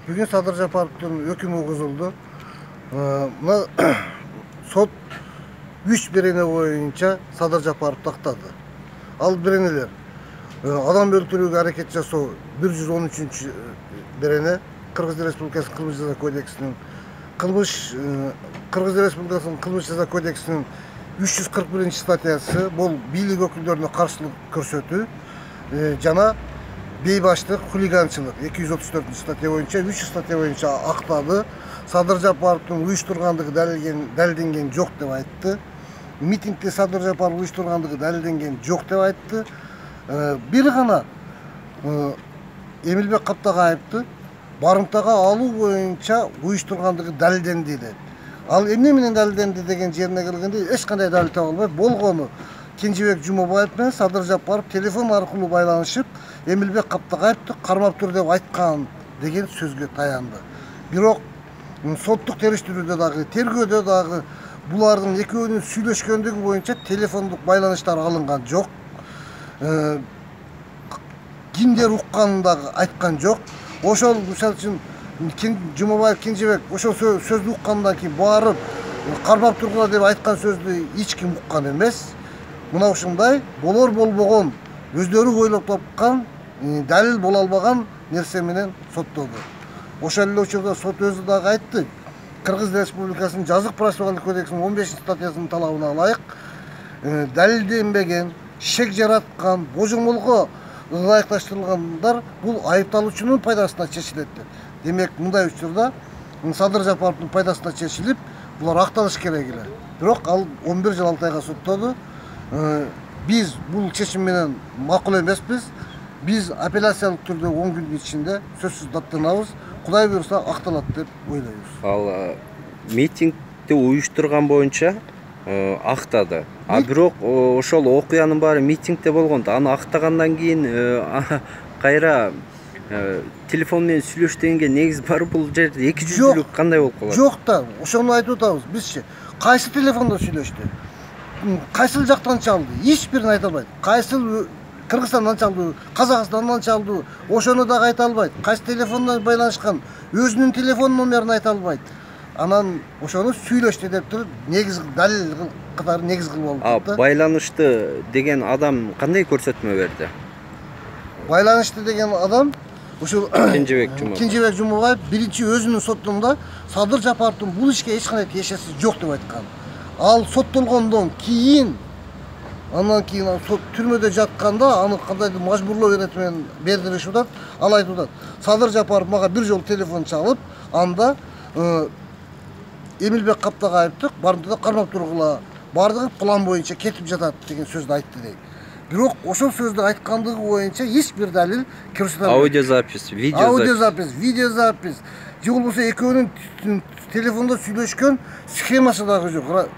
Бүгін Садыр Жапаровтың өкімі қызылды. Мына сот 3 берене бойынша Садыр Жапаровты ақтады. Ал беренелер адам өлтіруге әрекет жасау 113 берене, Қырғыз Республикасының қылмыс жаза кодексінің Қырғыз Республикасының қылмыс жаза кодексінің 341 статьясы бұл бийлик өкілдеріне қарсылық көрсету жана бейбаштық, хулиганчылық 234 статья бойынша 300 статья бойынша ақтады. Садыр Жапаровтың уюштургандыгы дәлелденген жоқ деп айтты. Митингте Садыр Жапаров уюштургандыгы дәлелденген жоқ деп айтты. Бир гана Эмилбек Каптагаевди барымтага алуу боюнча уюштургандыгы дәлелденди деп. Ал эмне менен дәлелденди деген жерине келгенде эч кандай дәлел таба албай, болгону Кенжебек Жумабаев менен Садыр Жапаров телефон аркылуу байланышып, Эмилбек Каптагаевди кармап тур деп айткан деген сөзгө таянды. Бирок соттук териштирүүдө дагы, тергөөдө дагы булардын экөөнүн сүйлөшкөндүгү боюнча телефондук байланыштар алынган жок. Кимдер укканын дагы айткан жок. Ошол мисалы үчүн Жумабаев Кенжебек ошол сөздү уккандан кийин барып кармап тургула деп айткан сөздү эч ким уккан эмес. Мына ушундай болор болбогон өздөрү ойлоп тапкан далил боло албаган нерсе менен соттолду. Ошол эле учурда сот өзү дагы айтты. Кыргыз Республикасынын жазык процессуалдык кодексинин 15 статьясынын талабына ылайык далилденбеген, шек жараткан, божомолго ылайыкташтырылгандар бул айыпталуучунун пайдасына чечилет. Демек, мындай учурда Садыр Жапаровдун пайдасына чечилип, булар акталыш керек эле. Бирок ал 11 жыл 6 айга соттолду. Биз бул чечим менен макул эмеспиз. Биз апелляциялык түрдө 10 күндүн ичинде сөзсүз даттанабыз. Кудай буйруса акталат деп ойлойбуз. Ал митингди уюштурган боюнча актады. А бирок ошол окуянын баары митингде болгондо, аны актагандан кийин кайра телефон менен сүйлөштөгөнгө негиз бар бул жерде эки жүздүүлүк кандай болуп калат? Жок да, ошону айтып атабыз. Бизчи кайсы телефондо сүйлөштү? Кайсыл жактан чалды? Эч бирин айта албайт. Кайсыл Кыргызстандан чалды, Казакстандан чалды, ошону дагы айта албайт. Кайсы телефондон байланышкан, өзүнүн телефон номерин айта албайт. Анан ошону сүйлөштү деп туруп, негиз далил катары негиз кылып алып. Байланышты деген адам кандай көрсөтмө берди? Байланышты деген адам ушул Кенжебек Жумабаев биринчи өзүнүн соттунда Садыр Жапаровдун бул ишке эч кандай тиешеси жок деп айткан. Ал соттолгондон кийин андан кийин түрмөдө жатканда аны кандайдыр мажбурлоо иретинен бердиришип атат. Ал айтып атат. Садыр Жапаров мага бир жолу телефон чалып, анда Эмилбек Каптагаевди барымтада кармап тургула, бардыгы план боюнча кетип жатат деген сөздү айтты дейт. Бирок ошол сөздү айткандыгы боюнча эч бир далил көрсөтө албайт. Аудиозапись, видеозапись. Же болбосо экөөнүн телефондо сүйлөшкөн схемасы дагы жок.